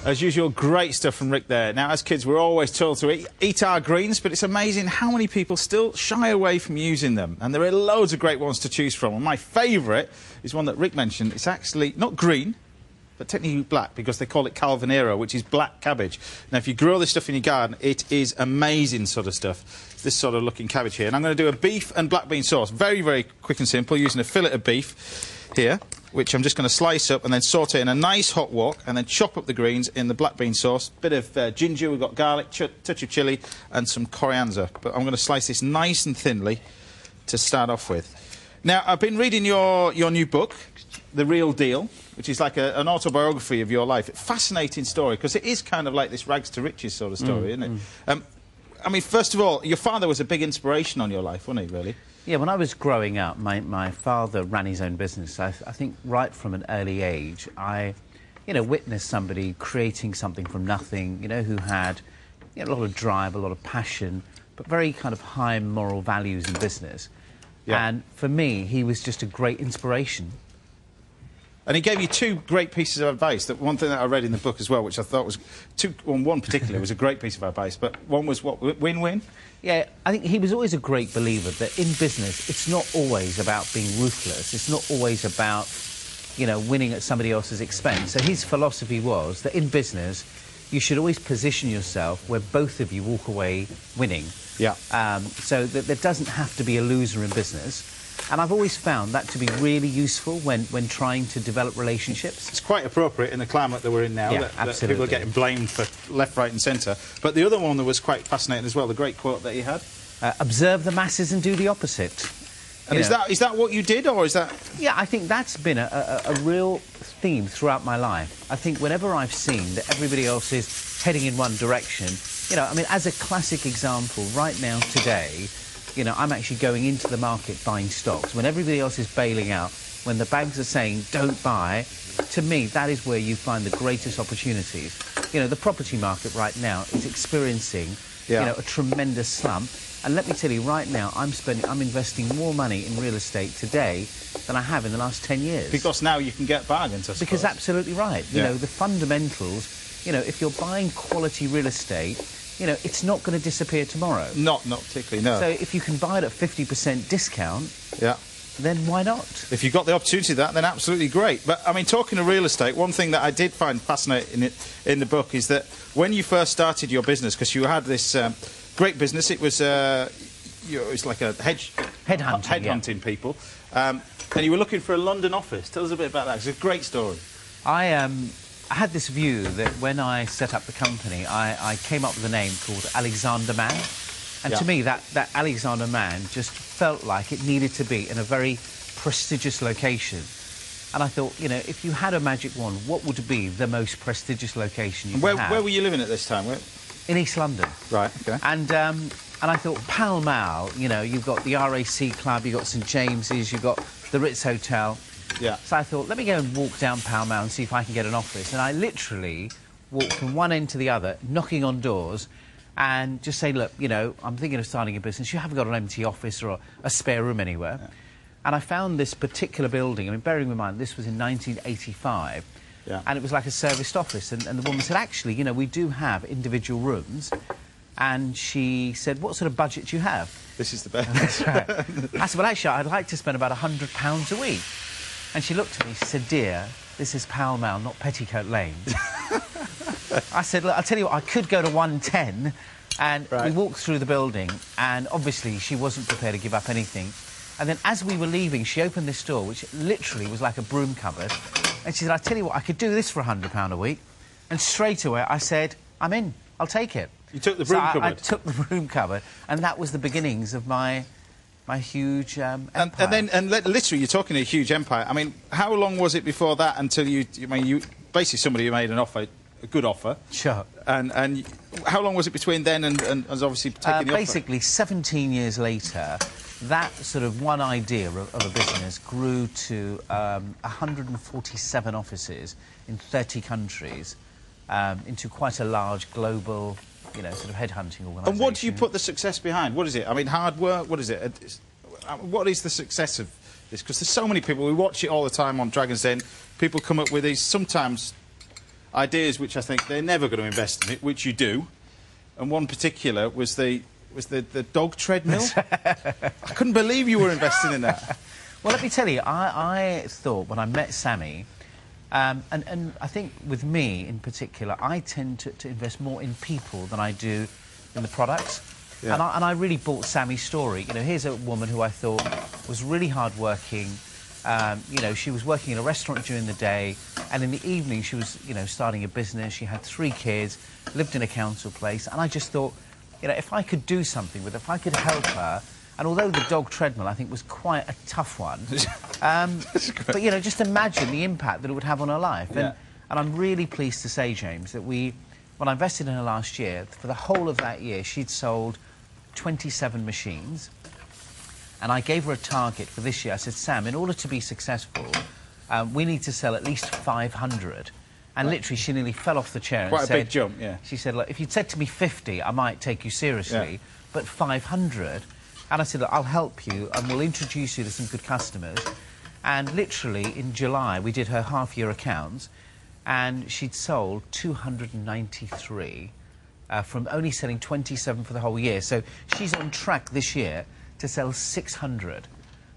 As usual, great stuff from Rick there. Now, as kids, we're always told to eat our greens, but it's amazing how many people still shy away from using them. And there are loads of great ones to choose from. And my favourite is one that Rick mentioned. It's actually not green, but technically black, because they call it Calvanero, which is black cabbage. Now, if you grow this stuff in your garden, it is amazing sort of stuff. This sort of looking cabbage here. And I'm going to do a beef and black bean sauce. Very, very quick and simple, using a fillet of beef here, which I'm just going to slice up and then saute in a nice hot wok, and then chop up the greens in the black bean sauce. Bit of ginger, we've got garlic, touch of chilli, and some coriander. But I'm going to slice this nice and thinly to start off with. Now, I've been reading your new book, The Real Deal, which is like an autobiography of your life. Fascinating story, because it is kind of like this rags to riches sort of story, isn't it? I mean, first of all, your father was a big inspiration on your life, wasn't he, really? Yeah, when I was growing up, my father ran his own business. I think right from an early age, I, witnessed somebody creating something from nothing, who had a lot of drive, a lot of passion, but very kind of high moral values in business. Yeah. And for me, he was just a great inspiration. And he gave you two great pieces of advice. That one thing that I read in the book as well, which I thought was one particularly was a great piece of advice, but one was what, win-win? Yeah, I think he was always a great believer that in business, it's not always about being ruthless. It's not always about, winning at somebody else's expense. So his philosophy was that in business, you should always position yourself where both of you walk away winning. Yeah. So that there doesn't have to be a loser in business. And I've always found that to be really useful when trying to develop relationships. It's quite appropriate in the climate that we're in now, yeah, that people are getting blamed for left, right and centre. But the other one that was quite fascinating as well, the great quote that he had. Observe the masses and do the opposite. And is that what you did, or is that...? Yeah, I think that's been a real theme throughout my life. I think whenever I've seen that everybody else is heading in one direction, I mean, as a classic example, right now, today, I'm actually going into the market buying stocks. When everybody else is bailing out, when the banks are saying, don't buy, to me, that is where you find the greatest opportunities. The property market right now is experiencing, a tremendous slump. And let me tell you, right now, I'm investing more money in real estate today than I have in the last 10 years. Because now you can get bargains, I suppose. Because absolutely right. The fundamentals, if you're buying quality real estate, it's not going to disappear tomorrow. Not particularly, no. So if you can buy it at 50% discount, then why not? If you've got the opportunity to that, then absolutely great. But, I mean, talking of real estate, one thing that I did find fascinating in the book is that when you first started your business, because you had this great business, it was like a headhunting people, and you were looking for a London office. Tell us a bit about that. It's a great story. I had this view that when I set up the company, I came up with a name called Alexander Mann. And to me, that Alexander Mann just felt like it needed to be in a very prestigious location. And I thought, if you had a magic wand, what would be the most prestigious location you could have? Where were you living at this time? In East London. Right, OK. And I thought, Pall Mall, you've got the RAC Club, you've got St James's, you've got the Ritz Hotel. Yeah. So I thought, let me go and walk down Pall Mall and see if I can get an office. And I literally walked from one end to the other, knocking on doors, and just saying, look, I'm thinking of starting a business. You haven't got an empty office or a spare room anywhere. Yeah. And I found this particular building. I mean, bearing in mind, this was in 1985. Yeah. And it was like a serviced office. And the woman said, actually, we do have individual rooms. And she said, what sort of budget do you have? This is the best. That's right. I said, well, actually, I'd like to spend about £100 a week. And she looked at me, she said, dear, this is Pall Mall, not Petticoat Lane. I said, look, I'll tell you what, I could go to 110, and we walked through the building, and obviously she wasn't prepared to give up anything. And then as we were leaving, she opened this door, which literally was like a broom cupboard, and she said, I'll tell you what, I could do this for £100 a week. And straight away I said, I'm in, I'll take it. You took the broom cupboard? I took the broom cupboard, and that was the beginnings of my huge empire. And literally, you're talking a huge empire. I mean, how long was it before that until you basically somebody who made an offer, a good offer? Sure. And how long was it between then and obviously taking the offer? Basically, 17 years later, that sort of one idea of a business grew to 147 offices in 30 countries, into quite a large global sort of headhunting organisation. And what do you put the success behind? What is it? I mean, hard work? What is it? What is the success of this? Because there's so many people, we watch it all the time on Dragon's Den, people come up with these sometimes ideas which I think they're never going to invest in it, which you do. And one particular was the dog treadmill. I couldn't believe you were investing in that. Well, let me tell you, I thought when I met Sammy, and I think with me in particular, I tend to invest more in people than I do in the products. Yeah. And I really bought Sammy's story. You know, here's a woman who I thought was really hard-working. You know, she was working in a restaurant during the day, and in the evening she was, you know, starting a business. She had 3 kids, lived in a council place, and I just thought, you know, if I could do something with her, if I could help her. And although the dog treadmill, I think, was quite a tough one, but, you know, just imagine the impact that it would have on her life. And I'm really pleased to say, James, that when I invested in her last year, for the whole of that year, she'd sold 27 machines. And I gave her a target for this year. I said, Sam, in order to be successful, we need to sell at least 500. And literally, she nearly fell off the chair and said... Quite a big jump, yeah. She said, look, if you'd said to me 50, I might take you seriously, but 500... And I said, look, I'll help you and we'll introduce you to some good customers. And literally, in July, we did her half-year accounts, and she'd sold 293 from only selling 27 for the whole year. So she's on track this year to sell 600.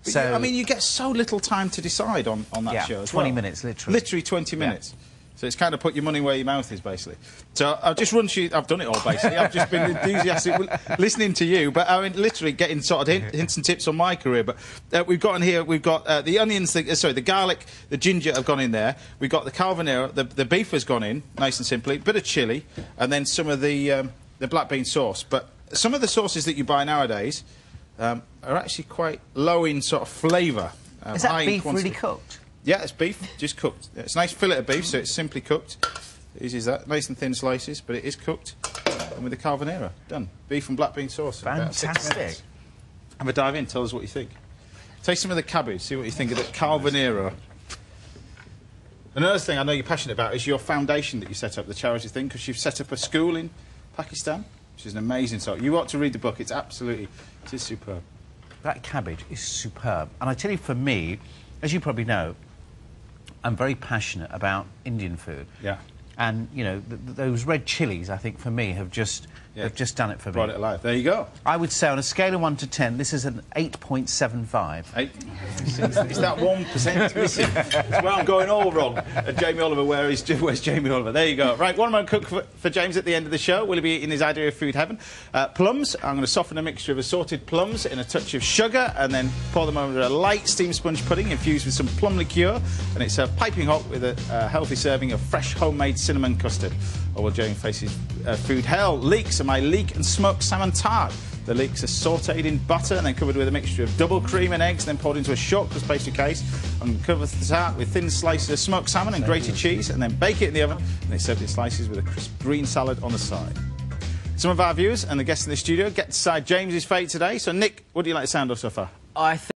But so, I mean, you get so little time to decide on that show as 20 well. minutes, literally. Literally 20 minutes. So it's kind of put your money where your mouth is, basically. So I've just run through... I've done it all, basically. I've just been enthusiastic listening to you, but I mean, literally getting sort of hints and tips on my career. But we've got in here, we've got the onions, the garlic, the ginger have gone in there. We've got the carbonara, the beef has gone in, nice and simply, bit of chilli, and then some of the black bean sauce. But some of the sauces that you buy nowadays are actually quite low in sort of flavour. Is that beef really cooked? Yeah, it's beef, just cooked. It's a nice fillet of beef, so it's simply cooked. It is that, nice and thin slices, but it is cooked. And with the carbonara, done. Beef and black bean sauce. Fantastic. Have a dive in, tell us what you think. Taste some of the cabbage, see what you think of the carbonara. Another thing I know you're passionate about is your foundation that you set up, the charity thing, because you've set up a school in Pakistan, which is an amazing sort. You ought to read the book, it is superb. That cabbage is superb. And I tell you, for me, as you probably know, I'm very passionate about Indian food. Yeah. And, you know, those red chilies, I think, for me, have just done it for me. Brought it alive. There you go. I would say, on a scale of 1 to 10, this is an 8.75. It's that 1% missing. It's where I'm going all wrong. Jamie Oliver, where's Jamie Oliver? There you go. Right, what am I going to cook for James at the end of the show? Will he be eating his idea of food heaven? Plums. I'm going to soften a mixture of assorted plums in a touch of sugar and then pour them over a light steamed sponge pudding infused with some plum liqueur. And it's piping hot with a healthy serving of fresh homemade cinnamon custard. Or will Jamie face his food hell? Leeks are my leek and smoked salmon tart. The leeks are sautéed in butter and then covered with a mixture of double cream and eggs, then poured into a short crust pastry case and cover the tart with thin slices of smoked salmon and grated cheese, and then bake it in the oven, and it's served in slices with a crisp green salad on the side. Some of our viewers and the guests in the studio get to decide James's fate today. So, Nick, what do you like the sound of so far? I think